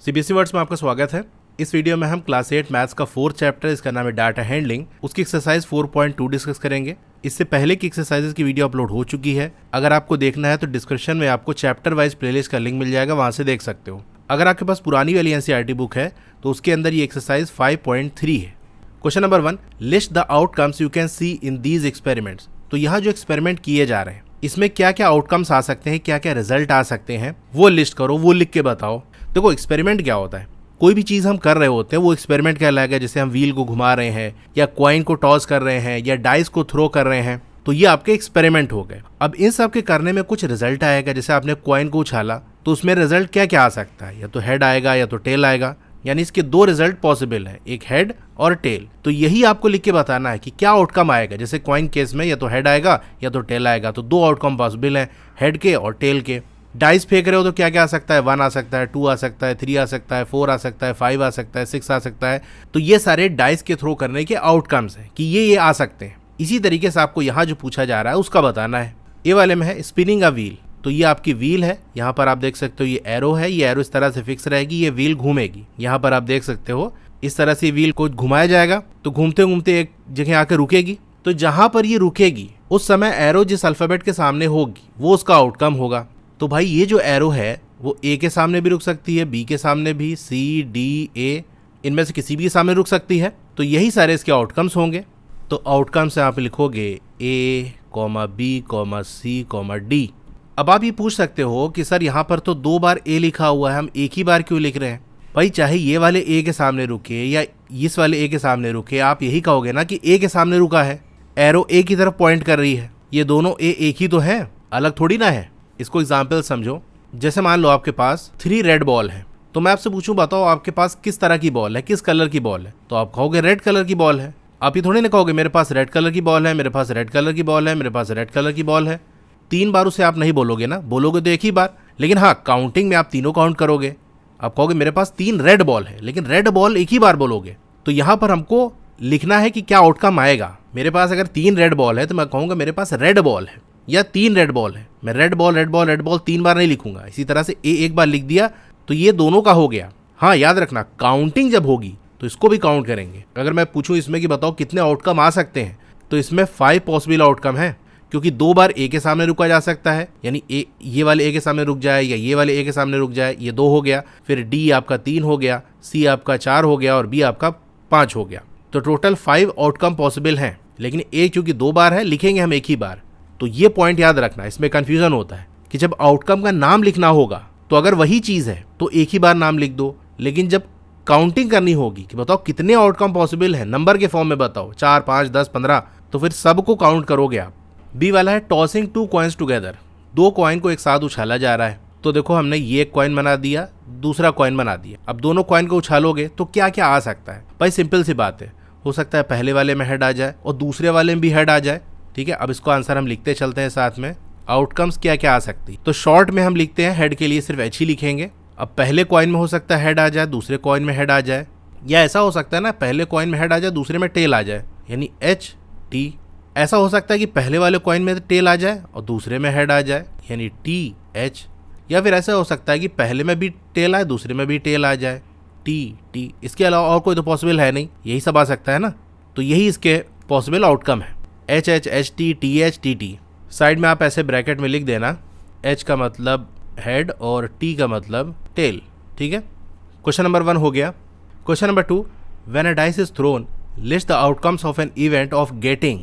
CBSE words में आपका स्वागत है। इस वीडियो में हम क्लास 8 मैथ्स का 4th चैप्टर, इसका नाम है डाटा हैंडलिंग, उसकी एक्सरसाइज 4.2 डिस्कस करेंगे। इससे पहले की एक्सरसाइजेस की वीडियो अपलोड हो चुकी है। अगर आपको देखना है तो डिस्क्रिप्शन में आपको चैप्टर वाइज प्लेलिस्ट का लिंक मिल जाएगा, वहां से देख सकते हो। अगर आपके पास पुरानी वाली एनसीईआरटी बुक है तो उसके अंदर ये एक्सरसाइज 5.3 है। Question number 1, list the outcomes you can see in these experiments. तो यहाँ जो एक्सपेरिमेंट किए जा रहे हैं इसमें क्या क्या आउटकम्स आ सकते हैं, क्या क्या रिजल्ट आ सकते हैं, वो लिस्ट करो, वो लिख के बताओ। देखो एक्सपेरिमेंट क्या होता है, कोई भी चीज हम कर रहे होते हैं वो एक्सपेरिमेंट कहलाएगा। जैसे हम व्हील को घुमा रहे हैं या कॉइन को टॉस कर रहे हैं या डाइस को थ्रो कर रहे हैं, तो ये आपके एक्सपेरिमेंट हो गए। अब इन सब के करने में कुछ रिजल्ट आएगा। जैसे आपने कॉइन को उछाला तो उसमें रिजल्ट क्या क्या आ सकता है, या तो हेड आएगा या तो टेल आएगा। यानी इसके दो रिजल्ट पॉसिबल है, एक हेड और टेल। तो यही आपको लिख के बताना है कि क्या आउटकम आएगा। जैसे कॉइन केस में या तो हेड आएगा या तो टेल आएगा, तो दो आउटकम पॉसिबल है, हेड के और टेल के। डाइस फेंक रहे हो तो क्या क्या आ सकता है, 1 आ सकता है, 2 आ सकता है, 3 आ सकता है, 4 आ सकता है, 5 आ सकता है, 6 आ सकता है। तो ये सारे डाइस के थ्रो करने के आउटकम्स हैं कि ये आ सकते हैं। इसी तरीके से आपको यहाँ जो पूछा जा रहा है उसका बताना है। ए वाले में है स्पिनिंग अ व्हील, तो ये आपकी व्हील है। यहाँ पर आप देख सकते हो ये एरो है, ये एरो इस तरह से फिक्स रहेगी, ये व्हील घूमेगी। यहाँ पर आप देख सकते हो इस तरह से व्हील को घुमाया जाएगा तो घूमते घूमते एक जगह आकर रुकेगी। तो जहां पर ये रुकेगी उस समय एरो जिस अल्फाबेट के सामने होगी वो उसका आउटकम होगा। तो भाई ये जो एरो है वो ए के सामने भी रुक सकती है, बी के सामने भी, सी डी ए, इनमें से किसी भी के सामने रुक सकती है। तो यही सारे इसके आउटकम्स होंगे। तो आउटकम्स आप लिखोगे ए, बी, सी, डी। अब आप ये पूछ सकते हो कि सर यहाँ पर तो 2 बार ए लिखा हुआ है, हम एक ही बार क्यों लिख रहे हैं। भाई चाहे ये वाले ए के सामने रुके या इस वाले ए के सामने रुके, आप यही कहोगे ना कि ए के सामने रुका है, एरो ए की तरफ पॉइंट कर रही है, ये दोनों ए एक ही तो है, अलग थोड़ी ना है। इसको एग्जाम्पल समझो। जैसे मान लो आपके पास 3 रेड बॉल है, तो मैं आपसे पूछूं बताओ आपके पास किस तरह की बॉल है, किस कलर की बॉल है, तो आप कहोगे रेड कलर की बॉल है। आप ये थोड़ी ना कहोगे मेरे पास रेड कलर की बॉल है, मेरे पास रेड कलर की बॉल है, मेरे पास रेड कलर की बॉल है। 3 बार उसे आप नहीं बोलोगे ना, बोलोगे तो एक ही बार। लेकिन हाँ, काउंटिंग में आप तीनों काउंट करोगे। आप कहोगे मेरे पास 3 रेड बॉल है, लेकिन रेड बॉल एक ही बार बोलोगे। तो यहाँ पर हमको लिखना है कि क्या आउटकम आएगा। मेरे पास अगर 3 रेड बॉल है तो मैं कहूँगा मेरे पास रेड बॉल है, या 3 रेड बॉल है। मैं red ball red ball red ball 3 बार नहीं लिखूंगा। इसी तरह से ए एक बार लिख दिया तो ये दोनों का हो गया। हाँ याद रखना, काउंटिंग जब होगी तो इसको भी काउंट करेंगे। अगर मैं पूछूं इसमें कि बताओ कितने आउटकम आ सकते हैं, तो इसमें 5 पॉसिबल आउटकम है, क्योंकि 2 बार ए के सामने रुका जा सकता है। यानी ए, ये वाले ए के सामने रुक जाए या ये वाले ए के सामने रुक जाए, ये 2 हो गया। फिर डी आपका 3 हो गया, सी आपका 4 हो गया और बी आपका 5 हो गया। तो टोटल 5 आउटकम पॉसिबल हैं, लेकिन ए क्योंकि 2 बार है लिखेंगे हम एक ही बार। तो ये पॉइंट याद रखना। इसमें कंफ्यूजन होता है कि जब आउटकम का नाम लिखना होगा तो अगर वही चीज है तो एक ही बार नाम लिख दो, लेकिन जब काउंटिंग करनी होगी कि बताओ कितने आउटकम पॉसिबल है, नंबर के फॉर्म में बताओ 4, 5, 10, 15, तो फिर सबको काउंट करोगे आप। बी वाला है टॉसिंग 2 कॉइन्स टुगेदर, 2 कॉइन को एक साथ उछाला जा रहा है। तो देखो हमने ये एक कॉइन बना दिया, दूसरा कॉइन बना दिया। अब दोनों कॉइन को उछालोगे तो क्या क्या आ सकता है। भाई सिंपल सी बात है, हो सकता है पहले वाले में हेड आ जाए और दूसरे वाले में भी हेड आ जाए। ठीक है, अब इसको आंसर हम लिखते चलते हैं साथ में। आउटकम्स क्या क्या आ सकती, तो शॉर्ट में हम लिखते हैं हेड के लिए सिर्फ एच ही लिखेंगे। अब पहले कॉइन में हो सकता है हेड आ जाए, दूसरे कॉइन में हेड आ जाए, या ऐसा हो सकता है ना पहले कॉइन में हेड आ जाए दूसरे में टेल आ जाए, यानी एच टी। ऐसा हो सकता है कि पहले वाले कॉइन में टेल आ जाए और दूसरे में हेड आ जाए, यानी टी एच। या फिर ऐसा हो सकता है कि पहले में भी टेल आए दूसरे में भी टेल आ जाए, टी टी। इसके अलावा और कोई तो पॉसिबल है नहीं, यही सब आ सकता है ना। तो यही इसके पॉसिबल आउटकम है, H H H T T H T T. Side में आप ऐसे ब्रैकेट में लिख देना, एच का मतलब हेड और टी का मतलब टेल। ठीक है, क्वेश्चन नंबर 1 हो गया। Question number 2, when a dice is throne list the outcomes of an event of getting.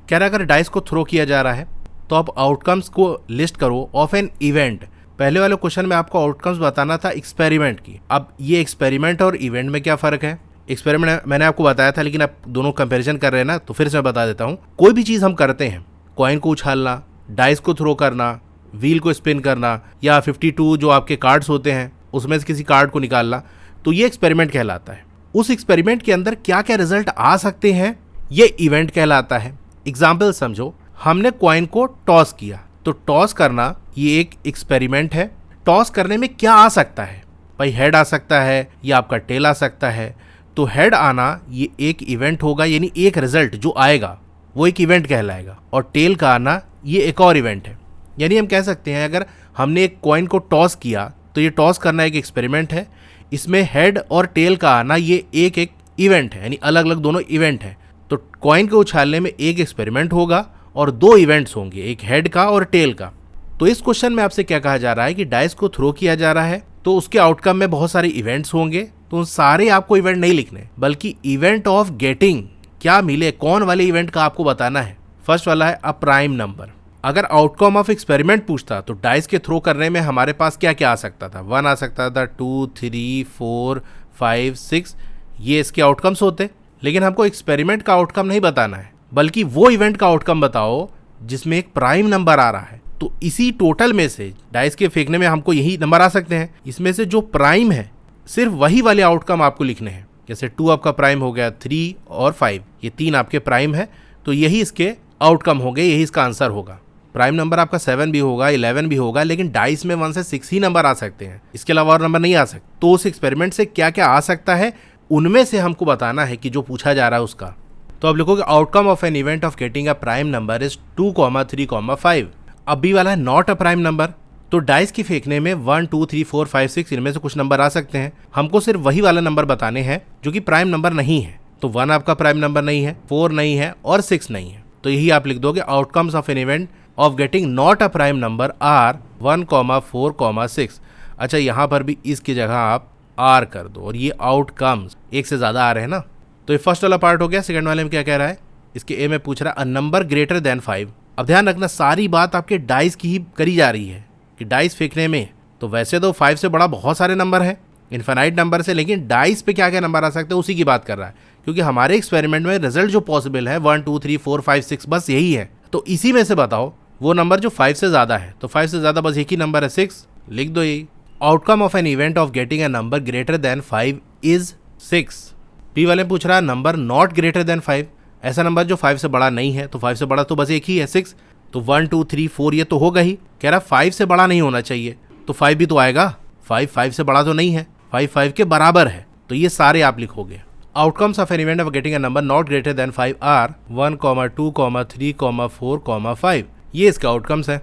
कह रहा अगर डाइस को थ्रो किया जा रहा है तो आप आउटकम्स को लिस्ट करो ऑफ एन इवेंट। पहले वाले क्वेश्चन में आपको आउटकम्स बताना था एक्सपेरिमेंट की। अब ये एक्सपेरिमेंट और इवेंट में क्या फर्क है। एक्सपेरिमेंट मैंने आपको बताया था, लेकिन आप दोनों कंपैरिजन कर रहे हैं ना, तो फिर से मैं बता देता हूँ। कोई भी चीज़ हम करते हैं, कॉइन को उछालना, डाइस को थ्रो करना, व्हील को स्पिन करना, या 52 जो आपके कार्ड्स होते हैं उसमें से किसी कार्ड को निकालना, तो ये एक्सपेरिमेंट कहलाता है। उस एक्सपेरिमेंट के अंदर क्या क्या रिजल्ट आ सकते हैं ये इवेंट कहलाता है। एग्जाम्पल समझो, हमने कॉइन को टॉस किया, तो टॉस करना ये एक एक्सपेरिमेंट है। टॉस करने में क्या आ सकता है, भाई हेड आ सकता है या आपका टेल आ सकता है। तो हेड आना ये एक इवेंट होगा, यानी एक रिजल्ट जो आएगा वो एक इवेंट कहलाएगा, और टेल का आना ये एक और इवेंट है। यानी हम कह सकते हैं अगर हमने एक कॉइन को टॉस किया तो ये टॉस करना एक एक्सपेरिमेंट है, इसमें हेड और टेल का आना ये एक एक इवेंट है, यानी अलग अलग दोनों इवेंट है। तो कॉइन को उछालने में एक एक्सपेरिमेंट होगा और दो इवेंट्स होंगे, एक हेड का और टेल का। तो इस क्वेश्चन में आपसे क्या कहा जा रहा है कि डाइस को थ्रो किया जा रहा है, तो उसके आउटकम में बहुत सारे इवेंट्स होंगे। तो उन सारे आपको इवेंट नहीं लिखने, बल्कि इवेंट ऑफ गेटिंग क्या मिले, कौन वाले इवेंट का आपको बताना है। फर्स्ट वाला है अ प्राइम नंबर। अगर आउटकम ऑफ एक्सपेरिमेंट पूछता तो डाइस के थ्रो करने में हमारे पास क्या क्या आ सकता था, 1 आ सकता था, 2, 3, 4, 5, 6, ये इसके आउटकम्स होते। लेकिन हमको एक्सपेरिमेंट का आउटकम नहीं बताना है, बल्कि वो इवेंट का आउटकम बताओ जिसमें एक प्राइम नंबर आ रहा है। तो इसी टोटल में से डाइस के फेंकने में हमको यही नंबर आ सकते हैं, इसमें से जो प्राइम है सिर्फ वही वाले आउटकम आपको लिखने हैं। जैसे 2 आपका प्राइम हो गया, 3 और 5 ये 3 आपके प्राइम है, तो यही इसके आउटकम हो गए, यही इसका आंसर होगा। प्राइम नंबर आपका 7 भी होगा, 11 भी होगा, लेकिन डाइस में 1 से 6 ही नंबर आ सकते हैं, इसके अलावा और नंबर नहीं आ सकते। तो उस एक्सपेरिमेंट से क्या क्या आ सकता है उनमें से हमको बताना है कि जो पूछा जा रहा है उसका। तो आप लिखोगे outcome of an event of getting a prime number is 2, 3, 5। अब बी वाला है नॉट अ प्राइम नंबर। तो डाइस की फेंकने में 1, 2, 3, 4, 5, 6 इनमें से कुछ नंबर आ सकते हैं, हमको सिर्फ वही वाला नंबर बताने हैं जो कि प्राइम नंबर नहीं है। तो 1 आपका प्राइम नंबर नहीं है, 4 नहीं है और 6 नहीं है। तो यही आप लिख दोगे outcomes of an event of getting not a prime number are 1, 4, 6। अच्छा, यहाँ पर भी इसकी जगह आप आर कर दो और ये आउटकम्स एक से ज्यादा आ रहे हैं ना। तो ये फर्स्ट वाला पार्ट हो गया। सेकंड वाले में क्या कह रहा है, इसके ए में पूछ रहा है अ नंबर ग्रेटर देन 5। अब ध्यान रखना सारी बात आपके डाइस की ही करी जा रही है कि डाइस फेंकने में तो वैसे तो 5 से बड़ा बहुत सारे नंबर हैं, इन्फिनाइट नंबर से, लेकिन डाइस पे क्या क्या नंबर आ सकते हैं उसी की बात कर रहा है, क्योंकि हमारे एक्सपेरिमेंट में रिजल्ट जो पॉसिबल है 1, 2, 3, 4, 5, 6 बस यही है। तो इसी में से बताओ वो नंबर जो 5 से ज्यादा है। तो 5 से ज्यादा बस एक ही नंबर है 6, लिख दो यही। Outcome of an event of getting a number greater than 5 is 6। B वाले पूछ रहा है नंबर नॉट ग्रेटर देन 5, ऐसा नंबर जो 5 से बड़ा नहीं है। तो 5 से बड़ा तो बस एक ही है 6। तो 1, 2, 3, 4 ये तो होगा ही। कह रहा 5 से बड़ा नहीं होना चाहिए, तो 5 भी तो आएगा। 5 से बड़ा तो नहीं है, 5 के बराबर है। तो ये सारे आप लिखोगे। Outcomes of an event of getting a number not greater than 5 are 1, 2, 3, 4, 5। ये इसके आउटकम्स हैं।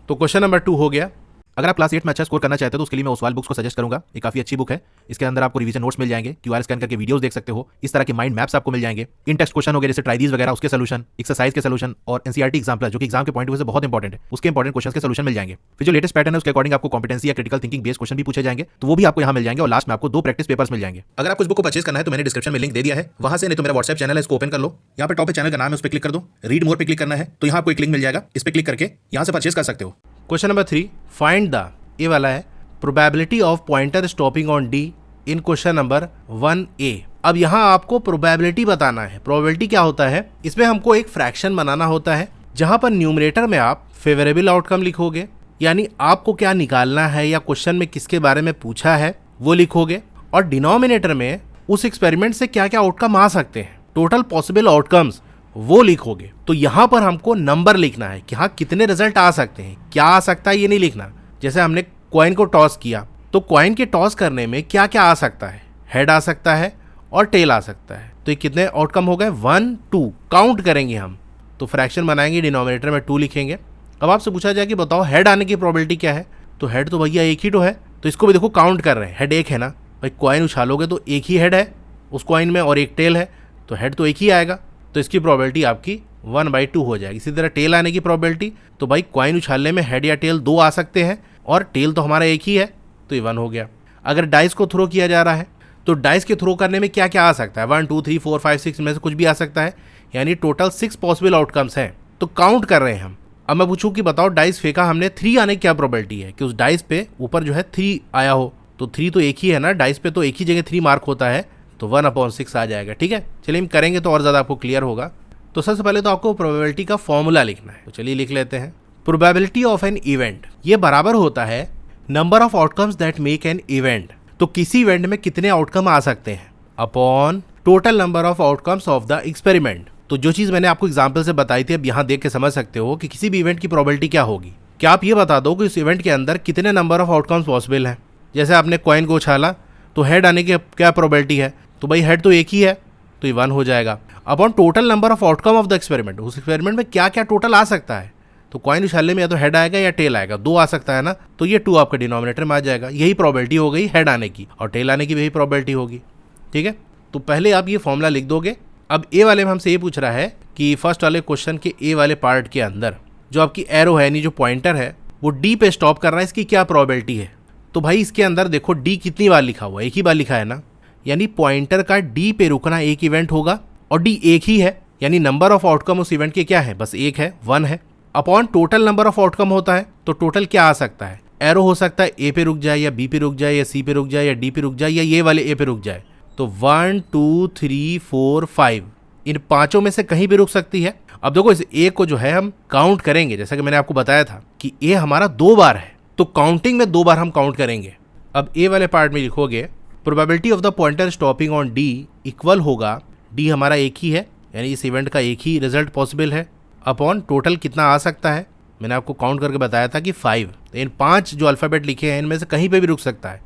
तो क्वेश्चन नंबर 2 हो गया। अगर आप क्लास 8 में अच्छा स्कोर करना चाहते हो तो उसके लिए मैं ओसवाल बुक्स को सजेस्ट करूंगा। ये काफी अच्छी बुक है। इसके अंदर आपको रिवीजन नोट्स मिल जाएंगे, क्यूआर स्कैन करके वीडियोस देख सकते हो, इस तरह के माइंड मैप्स आपको मिल जाएंगे, इन टेक्स्ट क्वेश्चन हो गए जैसे ट्राइडीज वगैरह उसके सोल्यूशन, एक्सरसाइज के सोल्यूशन और एनसीईआरटी एग्जाम्पल जो कि एग्जाम के पॉइंट ऑफ व्यू से बहुत इंपॉर्टेंट है, उसके इंपॉर्टेंट क्वेश्चन के सोल्यूशन मिल जाएंगे। फिर जो लेटेस्ट पैटर्न है उसके अकॉर्डिंग आपको कॉम्पिटेंसी या क्रिटिकल थिंकिंग बेस्ड क्वेश्चन भी पूछे जाएंगे, तो वो भी आपको यहाँ मिल जाएंगे। और लास्ट में आपको 2 प्रैक्टिस पेपर्स मिल जाएंगे। अगर आपको इस बुक को परचेज करना है तो मैंने डिस्क्रिप्शन में लिंक दे दिया है, वहां से, नहीं तो मेरा व्हाट्सएप चैनल है, इसको ओपन कर लो। यहाँ पे टॉप पे चैनल का नाम है, उस पर क्लिक कर दो। रीड मोर पे क्लिक करना है तो यहाँ आपको एक लिंक मिल जाएगा, इस पर क्लिक करके यहाँ से परचेज कर सकते हो। क्वेश्चन नंबर 3 फाइंड द, ये वाला है probability of pointer stopping on D in question number 1A। अब यहाँ आपको प्रोबेबिलिटी बताना है। प्रोबेबिलिटी क्या होता है, इसमें हमको एक फ्रैक्शन बनाना होता है जहां पर न्यूमरेटर में आप फेवरेबल आउटकम लिखोगे, यानी आपको क्या निकालना है या क्वेश्चन में किसके बारे में पूछा है वो लिखोगे, और डिनोमिनेटर में उस एक्सपेरिमेंट से क्या क्या आउटकम आ सकते हैं, टोटल पॉसिबल आउटकम्स वो लिखोगे। तो यहाँ पर हमको नंबर लिखना है कि हाँ कितने रिजल्ट आ सकते हैं, क्या आ सकता है ये नहीं लिखना। जैसे हमने कॉइन को टॉस किया तो कॉइन के टॉस करने में क्या क्या आ सकता है, हेड आ सकता है और टेल आ सकता है। तो ये कितने आउटकम हो गए, 1, 2 काउंट करेंगे हम। तो फ्रैक्शन बनाएंगे, डिनोमिनेटर में 2 लिखेंगे। अब आपसे पूछा जाए कि बताओ हेड आने की प्रोबेबिलिटी क्या है, तो हेड तो भैया एक ही तो है, तो इसको भी देखो काउंट कर रहे हैं, हेड एक है ना भाई, कॉइन उछालोगे तो एक ही हेड है उस कॉइन में और एक टेल है, तो हेड तो एक ही आएगा, तो इसकी प्रोबेबिलिटी आपकी 1/2 हो जाएगी। इसी तरह टेल आने की प्रोबेबिलिटी, तो भाई कॉइन उछालने में हेड या टेल 2 आ सकते हैं और टेल तो हमारा एक ही है, तो ये 1 हो गया। अगर डाइस को थ्रो किया जा रहा है तो डाइस के थ्रो करने में क्या क्या आ सकता है, 1, 2, 3, 4, 5, 6 में से कुछ भी आ सकता है, यानी टोटल 6 पॉसिबल आउटकम्स हैं। तो काउंट कर रहे हैं हम। अब मैं पूछूं कि बताओ डाइस फेंका हमने, 3 आने की क्या प्रोबेबिलिटी है कि उस डाइस पे ऊपर जो है 3 आया हो, तो 3 तो एक ही है ना, डाइस पे तो एक ही जगह 3 मार्क होता है, तो 1/6 आ जाएगा। ठीक है, चलिए हम करेंगे तो और ज़्यादा आपको क्लियर होगा। तो सबसे पहले तो आपको प्रोबेबिलिटी का फॉर्मूला लिखना है, तो चलिए लिख लेते हैं। प्रोबेबिलिटी ऑफ एन इवेंट ये बराबर होता है number of outcomes that make an event, तो किसी इवेंट में कितने आउटकम आ सकते हैं, upon total number of outcomes of the experiment. तो जो चीज़ मैंने आपको एग्जाम्पल से बताई थी, अब यहाँ देख के समझ सकते हो कि किसी भी इवेंट की प्रोबेबिलिटी क्या होगी। क्या आप ये बता दो कि उस इवेंट के अंदर कितने नंबर ऑफ आउटकम्स पॉसिबल हैं। जैसे आपने कॉइन को उछाला तो हेड आने की क्या प्रोबेबिलिटी है, तो भाई हेड तो एक ही है, तो ये 1 हो जाएगा, upon total number of outcome of the experiment. उस एक्सपेरिमेंट में क्या क्या टोटल आ सकता है, तो कॉइन उछालने में या तो हेड आएगा या टेल आएगा, 2 आ सकता है ना, तो ये 2 आपका डिनोमिनेटर में आ जाएगा। यही प्रोबेबिलिटी हो गई हेड आने की, और टेल आने की भी यही प्रोबेबिलिटी होगी। ठीक है, तो पहले आप ये फॉर्मूला लिख दोगे। अब ए वाले में हमसे ये पूछ रहा है कि फर्स्ट वाले क्वेश्चन के ए वाले पार्ट के अंदर जो आपकी एरो है यानी जो पॉइंटर है वो डी पे स्टॉप कर रहा है, इसकी क्या प्रोबेबिलिटी है। तो भाई इसके अंदर देखो डी कितनी बार लिखा हुआ है, एक ही बार लिखा है ना, यानी पॉइंटर का डी पे रुकना एक इवेंट होगा, और डी एक ही है, यानी नंबर ऑफ आउटकम उस इवेंट के क्या है, बस एक है, 1 है, upon total number of outcome होता है। तो टोटल क्या आ सकता है, एरो हो सकता है ए पे रुक जाए या बी पे रुक जाए या सी पे रुक जाए या डी पे रुक जाए या ये वाले ए पे रुक जाए। तो 1 2 3 4 5 इन पांचों में से कहीं भी रुक सकती है। अब देखो इस ए को जो है हम काउंट करेंगे, जैसा कि मैंने आपको बताया था कि ए हमारा 2 बार है, तो काउंटिंग में 2 बार हम काउंट करेंगे। अब ए वाले पार्ट में लिखोगे probability of the pointer stopping on D equal होगा, डी हमारा एक ही है यानी इस इवेंट का एक ही रिजल्ट पॉसिबल है, अपॉन टोटल कितना आ सकता है, मैंने आपको काउंट करके बताया था कि 5। तो इन 5 जो अल्फ़ाबेट लिखे हैं इनमें से कहीं पे भी रुक सकता है।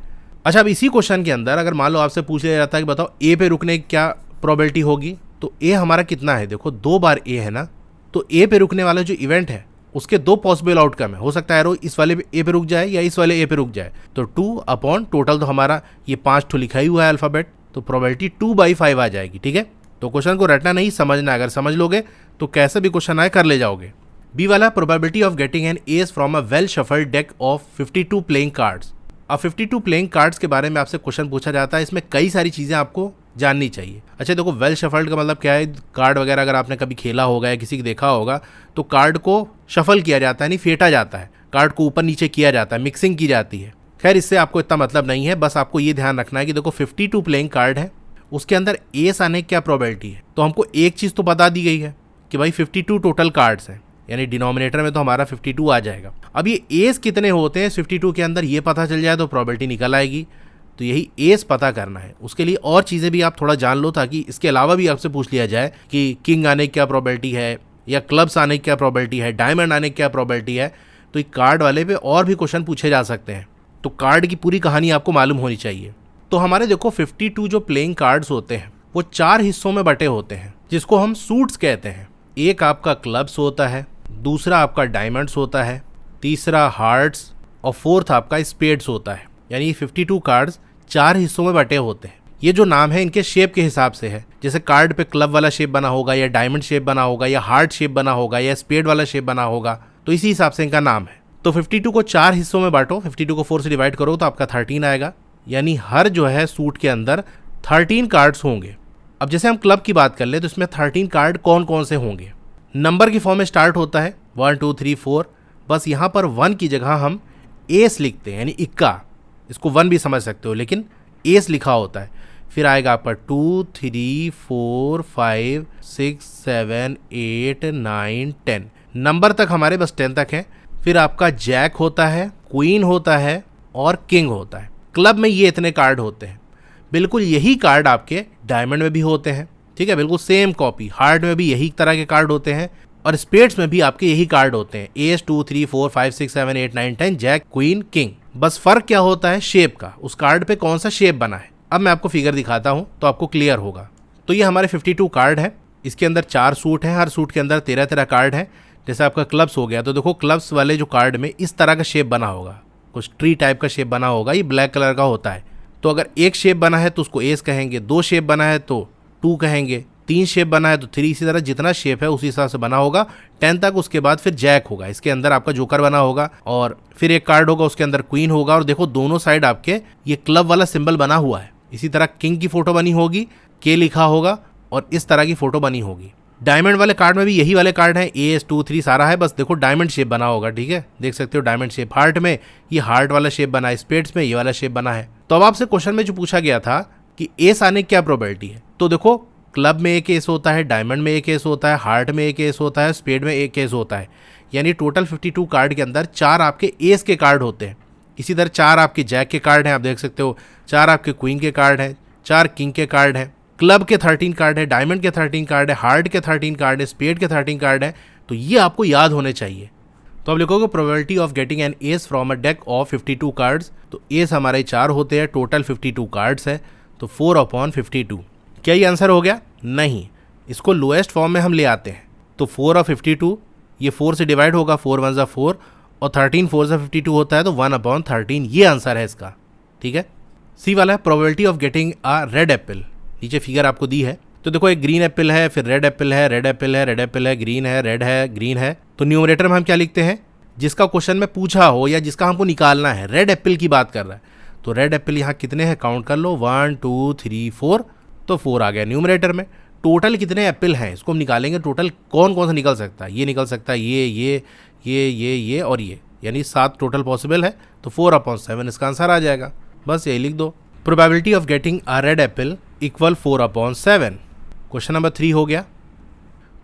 अच्छा, अब इसी क्वेश्चन के अंदर अगर मान लो आपसे पूछ लिया जाता है कि बताओ ए पे रुकने की क्या प्रोबेबिलिटी होगी, तो ए हमारा कितना है, देखो 2 बार ए है ना, तो ए पे रुकने वाला जो इवेंट है उसके 2 पॉसिबल आउटकम है, हो सकता है एरो इस वाले ए पे रुक जाए या इस वाले ए पे रुक जाए। तो 2 अपॉन टोटल तो हमारा ये 5 ठो लिखा ही हुआ है अल्फ़ाबेट, तो प्रोबेबिलिटी 2/5 आ जाएगी। ठीक है, तो क्वेश्चन को रटना नहीं, समझना। अगर समझ लोगे तो कैसे भी क्वेश्चन आए कर ले जाओगे। बी वाला probability of getting an S from a well shuffled deck of 52 playing cards. अब 52 प्लेइंग कार्ड्स के बारे में आपसे क्वेश्चन पूछा जाता है, इसमें कई सारी चीज़ें आपको जाननी चाहिए। अच्छा देखो, वेल शफल्ड का मतलब क्या है, कार्ड वगैरह अगर आपने कभी खेला होगा या किसी को देखा होगा तो कार्ड को शफल किया जाता है, नहीं फेंटा जाता है, कार्ड को ऊपर नीचे किया जाता है, मिक्सिंग की जाती है। खैर इससे आपको इतना मतलब नहीं है, बस आपको ये ध्यान रखना है कि देखो 52 प्लेइंग कार्ड है, उसके अंदर एस आने की क्या प्रोबेबिलिटी है। तो हमको एक चीज़ तो बता दी गई है कि भाई 52 टोटल कार्ड्स हैं, यानी डिनोमिनेटर में तो हमारा 52 आ जाएगा। अब ये एस कितने होते हैं 52 के अंदर ये पता चल जाए तो प्रोबेबिलिटी निकल आएगी। तो यही एस पता करना है, उसके लिए और चीज़ें भी आप थोड़ा जान लो ताकि इसके अलावा भी आपसे पूछ लिया जाए कि किंग आने की क्या प्रोबेबिलिटी है या क्लब्स आने की क्या प्रोबेबिलिटी है, डायमंड आने की क्या प्रोबेबिलिटी है। तो ये कार्ड वाले पे और भी क्वेश्चन पूछे जा सकते हैं, तो कार्ड की पूरी कहानी आपको मालूम होनी चाहिए। तो हमारे देखो 52 जो प्लेइंग कार्ड्स होते हैं वो 4 हिस्सों में बटे होते हैं, जिसको हम सूट्स कहते हैं। एक आपका क्लब्स होता है, दूसरा आपका डायमंड्स होता है, तीसरा हार्ट्स और फोर्थ आपका स्पेड्स होता है। यानी 52 कार्ड्स 4 हिस्सों में बटे होते हैं। ये जो नाम है इनके शेप के हिसाब से है, जैसे कार्ड पे क्लब वाला शेप बना होगा या डायमंड शेप बना होगा या हार्ट शेप बना होगा या स्पेड वाला शेप बना होगा, तो इसी हिसाब से इनका नाम है। तो 52 को 4 हिस्सों में बांटो, 52 को 4 से डिवाइड करो तो आपका 13 आएगा, यानी हर जो है सूट के अंदर 13 कार्ड्स होंगे। अब जैसे हम क्लब की बात कर ले तो इसमें 13 कार्ड कौन कौन से होंगे, नंबर की फॉर्म में स्टार्ट होता है 1 2 3 4, बस यहाँ पर 1 की जगह हम एस लिखते हैं, यानी इक्का, इसको 1 भी समझ सकते हो लेकिन एस लिखा होता है। फिर आएगा आपका 2 3 4 5 6 7 8 9 10, नंबर तक हमारे बस 10 तक है। फिर आपका जैक होता है, क्वीन होता है और किंग होता है। क्लब में ये इतने कार्ड होते हैं। बिल्कुल यही कार्ड आपके डायमंड में भी होते हैं, ठीक है, बिल्कुल सेम कॉपी। हार्ट में भी यही तरह के कार्ड होते हैं और स्पेड्स में भी आपके यही कार्ड होते हैं, एस 2 3 4 5 6 7 8 9 10, जैक क्वीन किंग। बस फर्क क्या होता है शेप का, उस कार्ड पे कौन सा शेप बना है। अब मैं आपको फिगर दिखाता हूँ तो आपको क्लियर होगा। तो ये हमारे 52 कार्ड है, इसके अंदर 4 सूट हैं, हर सूट के अंदर 13 कार्ड है। जैसे आपका क्लब्स हो गया तो देखो क्लब्स वाले जो कार्ड में इस तरह का शेप बना होगा, कुछ ट्री टाइप का शेप बना होगा, ये ब्लैक कलर का होता है। तो अगर एक शेप बना है तो उसको एस कहेंगे, 2 शेप बना है तो 2 कहेंगे, 3 शेप बना है तो 3, इसी तरह जितना शेप है उसी हिसाब से बना होगा 10 तक। उसके बाद फिर जैक होगा, इसके अंदर आपका जोकर बना होगा और फिर एक कार्ड होगा उसके अंदर क्वीन होगा। और देखो दोनों साइड आपके ये क्लब वाला सिंबल बना हुआ है। इसी तरह किंग की फोटो बनी होगी, के लिखा होगा और इस तरह की फोटो बनी होगी। डायमंड वाले कार्ड में भी यही वाले कार्ड हैं, एस 2 3 सारा है, बस देखो डायमंड शेप बना होगा, ठीक है, देख सकते हो डायमंड शेप। हार्ट में ये हार्ट वाला शेप बना है, स्पेड्स में ये वाला शेप बना है। तो अब आपसे क्वेश्चन में जो पूछा गया था कि एस आने की क्या प्रोबेबिलिटी है, तो देखो क्लब में एक एस होता है, डायमंड में एक एस होता है, हार्ट में एक एस होता है, स्पेड में एक एस होता है। यानी टोटल 52 कार्ड के अंदर 4 आपके एस के कार्ड होते हैं। इसी तरह 4 आपके जैक के कार्ड हैं, आप देख सकते हो, 4 आपके क्वीन के कार्ड हैं, 4 किंग के कार्ड हैं, क्लब के 13 कार्ड है, डायमंड के 13 कार्ड है, हार्ट के 13 कार्ड है, स्पेड के 13 कार्ड है। तो ये आपको याद होने चाहिए। तो अब लिखोगे probability of getting an S from a deck of 52 cards. तो एस हमारे 4 होते हैं, टोटल 52 कार्ड्स है, तो 4/52। क्या ये आंसर हो गया? नहीं, इसको लोएस्ट फॉर्म में हम ले आते हैं। तो 4 और 52 ये 4 से डिवाइड होगा, 4 1 4 और 13 4 52 होता है, तो 1/13 ये आंसर है इसका। ठीक है। सी वाला है probability of getting a red Apple. नीचे फिगर आपको दी है, तो देखो एक ग्रीन एप्पल है, फिर रेड एप्पल है, रेड एप्पल है, रेड एप्पल है, ग्रीन है, रेड है, ग्रीन है। तो न्यूमरेटर में हम क्या लिखते हैं, जिसका क्वेश्चन में पूछा हो या जिसका हमको निकालना है, रेड एप्पल की बात कर रहा है, तो रेड एप्पल यहाँ कितने हैं काउंट कर लो, 1 2 3 4, तो 4 आ गया न्यूमरेटर में। टोटल कितने एप्पल हैं इसको हम निकालेंगे, टोटल कौन कौन सा निकल सकता है, ये निकल सकता है, ये और ये, यानी 7 टोटल पॉसिबल है, तो 4/7 इसका आंसर आ जाएगा। बस यही लिख दो। Probability of getting a red apple equal 4/7। Question number 3 हो गया।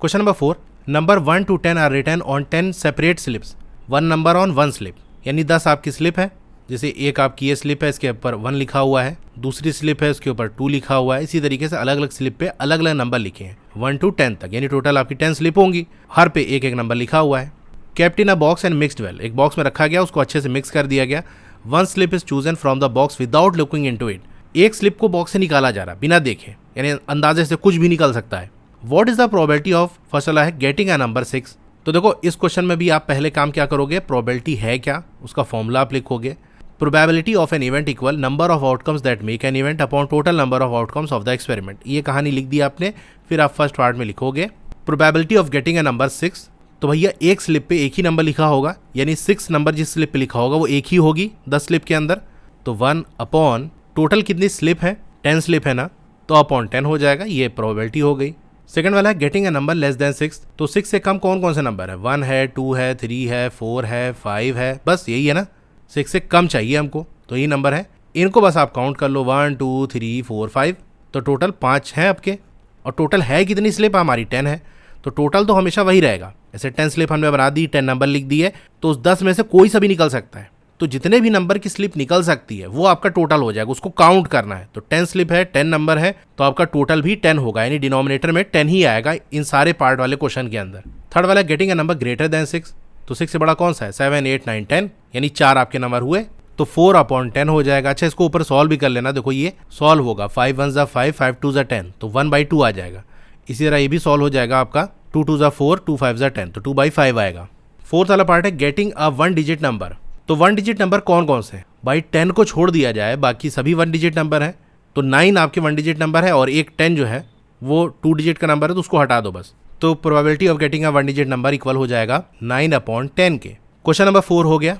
Question number 4, number 1 to 10 are written on 10 separate slips, 1 number on 1 slip. यानी 10 आपकी स्लिप है, जैसे एक आपकी ये स्लिप है, इसके ऊपर 1 लिखा हुआ है, दूसरी स्लिप है उसके ऊपर 2 लिखा हुआ है, इसी तरीके से अलग अलग स्लिप पे अलग अलग नंबर लिखे हैं 1 to 10 तक, यानी टोटल आपकी 10 स्लिप होंगी, हर पे एक एक नंबर लिखा हुआ है। Kept in a box and mixed well, एक बॉक्स में रखा गया, उसको अच्छे से मिक्स कर दिया गया। 1 slip is chosen from the box without looking into it, एक स्लिप को बॉक्स से निकाला जा रहा बिना देखे, यानी अंदाजे से कुछ भी निकल सकता है। What is the probability of, first वाला है गेटिंग अ नंबर 6। तो देखो इस क्वेश्चन में भी आप पहले काम क्या करोगे, प्रोबेबिलिटी है क्या, उसका फॉर्मूला आप लिखोगे। Probability of an event equal number of outcomes that make an event upon total number of outcomes of the experiment. ये कहानी लिख दी आपने, फिर आप फर्स्ट पार्ट में लिखोगे probability of getting a number 6। तो भैया एक स्लिप पे एक ही नंबर लिखा होगा, यानी 6 नंबर जिस स्लिप पे लिखा होगा वो एक ही होगी 10 स्लिप के अंदर, तो 1 अपॉन टोटल कितनी स्लिप है, 10 स्लिप है ना, तो अपॉन 10 हो जाएगा, ये प्रोबेबिलिटी हो गई। सेकंड वाला है getting a number less than 6, तो 6 से कम कौन कौन से नंबर है, 1 है, 2 है, 3 है, 4 है, 5 है, बस यही है ना, 6 से कम चाहिए हमको, तो यही नंबर है। इनको बस आप काउंट कर लो 1 2 3 4 5, तो टोटल 5 हैं आपके, और टोटल है कितनी स्लिप हमारी 10 है, तो टोटल तो हमेशा वही रहेगा। ऐसे 10 स्लिप हमने बना दी, 10 नंबर लिख दिए, तो उस 10 में से कोई सा भी निकल सकता है, तो जितने भी नंबर की स्लिप निकल सकती है वो आपका टोटल हो जाएगा, उसको काउंट करना है। तो 10 स्लिप है, 10 नंबर है, तो आपका टोटल भी 10 होगा, यानी डिनोमिनेटर में 10 ही आएगा इन सारे पार्ट वाले क्वेश्चन के अंदर। थर्ड वाला getting a number greater then 6, तो 6 से बड़ा कौन सा है, 7 8 9 10, यानी 4 आपके नंबर हुए, तो 4/10 हो जाएगा। अच्छा इसको ऊपर सॉल्व भी कर लेना, देखो ये सॉल्व होगा, 5 1 5, 5 2 10, तो 1/2 आ जाएगा। इसी तरह ये भी सॉल्व हो जाएगा आपका, 2 2 4, 2 5 10, तो 2/5 आएगा। फोर्थ वाला पार्ट है गेटिंग अ 1 डिजिट नंबर, तो 1 डिजिट नंबर कौन कौन से हैं भाई, 10 को छोड़ दिया जाए बाकी सभी 1 डिजिट नंबर है, तो 9 आपके 1 डिजिट नंबर है, और एक 10 जो है वो 2 डिजिट का नंबर है, तो उसको हटा दो बस, तो probability of getting a 1 digit number equal हो जाएगा 9/10 के। क्वेश्चन नंबर 4 हो गया।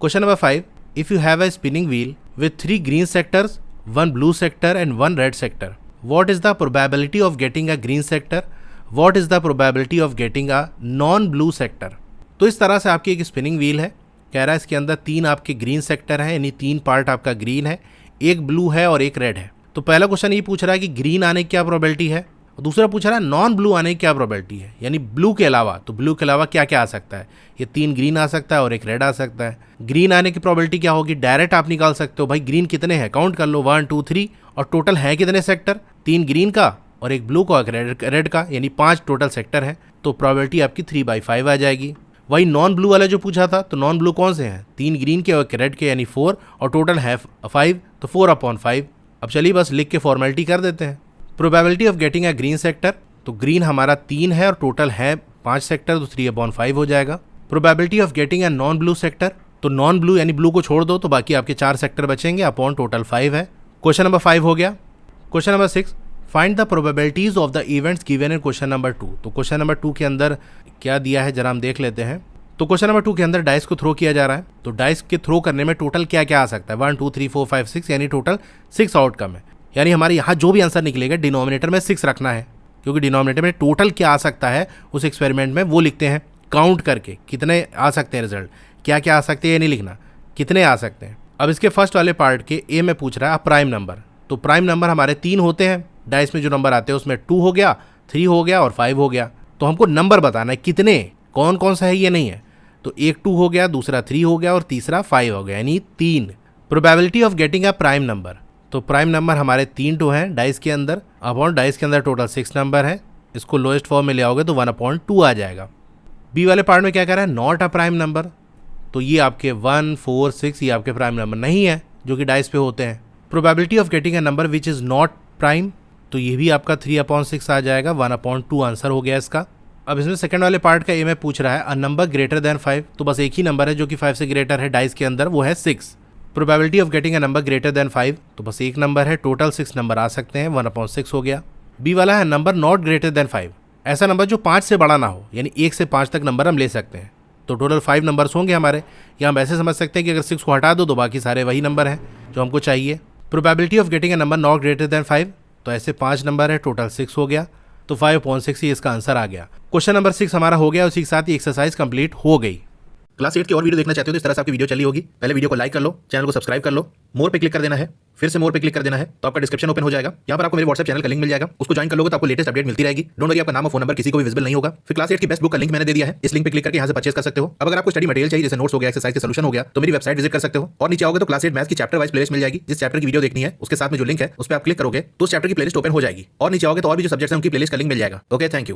Question number 5, if you have a spinning wheel with 3 green sectors, 1 blue sector and 1 red sector, what is the probability of getting a green sector, what is the probability of getting a non blue sector. तो इस तरह से आपकी एक spinning wheel है, कह रहा है इसके अंदर 3 आपके ग्रीन सेक्टर हैं, यानी 3 पार्ट आपका ग्रीन है, एक ब्लू है और एक रेड है। तो पहला क्वेश्चन ये पूछ रहा है कि ग्रीन आने की क्या प्रोबेबिलिटी है, और दूसरा पूछ रहा है नॉन ब्लू आने की क्या प्रोबेबिलिटी है, यानी ब्लू के अलावा, तो ब्लू के अलावा क्या क्या आ सकता है, ये 3 ग्रीन आ सकता है और एक रेड आ सकता है। ग्रीन आने की प्रोबेबिलिटी क्या होगी, डायरेक्ट आप निकाल सकते हो भाई, ग्रीन कितने हैं काउंट कर लो 1 2 3, और टोटल है कितने सेक्टर, 3 ग्रीन का और एक ब्लू का, एक रेड का, यानी 5 टोटल सेक्टर है, तो प्रोबेबिलिटी आपकी 3/5 आ जाएगी। वही नॉन ब्लू वाला जो पूछा था, तो नॉन ब्लू कौन से हैं, 3 ग्रीन के और एक रेड के, यानी 4, और टोटल है 5, तो 4/5। अब चलिए बस लिख के फॉर्मेलिटी कर देते हैं। Probability of getting a green sector, तो ग्रीन हमारा 3 है और टोटल है 5 सेक्टर, तो 3/5 हो जाएगा। Probability of getting a non blue sector, तो नॉन ब्लू यानी ब्लू को छोड़ दो, तो बाकी आपके 4 सेक्टर बचेंगे, अपॉन टोटल 5 है। क्वेश्चन नंबर 5 हो गया। Question number 6, find the probabilities of the events given in question number 2। तो क्वेश्चन नंबर 2 के अंदर क्या दिया है जरा हम देख लेते हैं। तो क्वेश्चन नंबर 2 के अंदर डाइस को थ्रो किया जा रहा है, तो डाइस के थ्रो करने में टोटल क्या क्या आ सकता है, 1 2 3 4 5 6, यानी टोटल 6 आउटकम है, यानी हमारे यहाँ जो भी आंसर निकलेगा डिनोमिनेटर में 6 रखना है, क्योंकि डिनोमिनेटर में टोटल क्या आ सकता है उस एक्सपेरिमेंट में वो लिखते हैं, काउंट करके कितने आ सकते हैं रिजल्ट, क्या क्या आ सकते हैं ये नहीं लिखना, कितने आ सकते हैं। अब इसके फर्स्ट वाले पार्ट के ए में पूछ रहा है प्राइम नंबर, तो प्राइम नंबर हमारे 3 होते हैं, डाइस में जो नंबर आते हैं उसमें 2 हो गया, 3 हो गया और 5 हो गया, तो हमको नंबर बताना है कितने, कौन कौन सा है ये नहीं है, तो एक 2 हो गया, दूसरा 3 हो गया और तीसरा 5 हो गया, यानी 3। Probability of getting a prime number, तो प्राइम नंबर हमारे 3 तो हैं डाइस के अंदर, अपॉन डाइस के अंदर टोटल 6 नंबर है, इसको लोएस्ट फॉर्म में ले आओगे तो 1/2 आ जाएगा। बी वाले पार्ट में क्या कह रहा है, नॉट अ प्राइम नंबर, तो ये आपके 1 4 6 ये आपके प्राइम नंबर नहीं है जो कि डाइस पे होते हैं। Probability of getting a number which is not prime, तो ये भी आपका 3/6 आ जाएगा, 1/2 आंसर हो गया इसका। अब इसमें सेकंड वाले पार्ट का ए में पूछ रहा है अ नंबर ग्रेटर देन 5, तो बस एक ही नंबर है जो कि 5 से ग्रेटर है डाइस के अंदर, वो है 6। Probability of getting a number greater than 5, तो बस एक नंबर है, टोटल 6 नंबर आ सकते हैं, 1/6 हो गया। बी वाला है नंबर नॉट ग्रेटर देन 5, ऐसा नंबर जो 5 से बड़ा ना हो, यानी 1 से 5 तक नंबर हम ले सकते हैं, तो टोटल 5 नंबर्स होंगे हमारे। या हम ऐसे समझ सकते हैं कि अगर 6 को हटा दो तो बाकी सारे वही नंबर हैं जो हमको चाहिए। Probability of getting a number not greater than 5, तो ऐसे 5 नंबर है, टोटल 6 हो गया, तो 5/6 ही इसका आंसर आ गया। क्वेश्चन नंबर 6 हमारा हो गया, उसी के साथ ही एक्सरसाइज कंप्लीट हो गई। क्लास 8 की और वीडियो देखना चाहते हो तो इस तरह से आपकी वीडियो चली होगी। पहले वीडियो को लाइक कर लो, चैनल को सब्सक्राइब कर लो, मोर पे क्लिक कर देना है, फिर से मोर पे क्लिक कर देना है, तो आपका डिस्क्रिप्शन ओपन हो जाएगा। यहाँ पर आपको मेरे व्हाट्सएप चैनल का लिंक मिल जाएगा, उसको ज्वाइन कर लोगे तो आपको लेटेस्ट अपडेट मिलती रहेगी। डोंट वरी, आपका नाम और फोन नंबर किसी को भी विजिबल नहीं होगा। फिर क्लास 8 की बेस्ट बुक का लिंक मैंने दे दिया है, इस लिंक पे क्लिक करके यहाँ से परचेस कर सकते हो। अब अगर आपको स्टडी मटेरियल चाहिए, जैसे नोट्स हो गया, एक्सरसाइज के सॉल्यूशन हो गया, तो मेरी वेबसाइट विजिट कर सकते हो। और नीचे आओगे तो क्लास 8 मैथ्स की चैप्टर वाइज प्लेलिस्ट मिल जाएगी। जिस चैप्टर की वीडियो देखनी है उसके साथ में जो लिंक है उस पर आप क्लिक करोगे तो उस चैप्टर की प्लेलिस्ट ओपन हो जाएगी। और नीचे आओगे तो और भी जो सब्जेक्ट्स हैं उनकी प्लेलिस्ट का लिंक मिल जाएगा। Okay, thank you.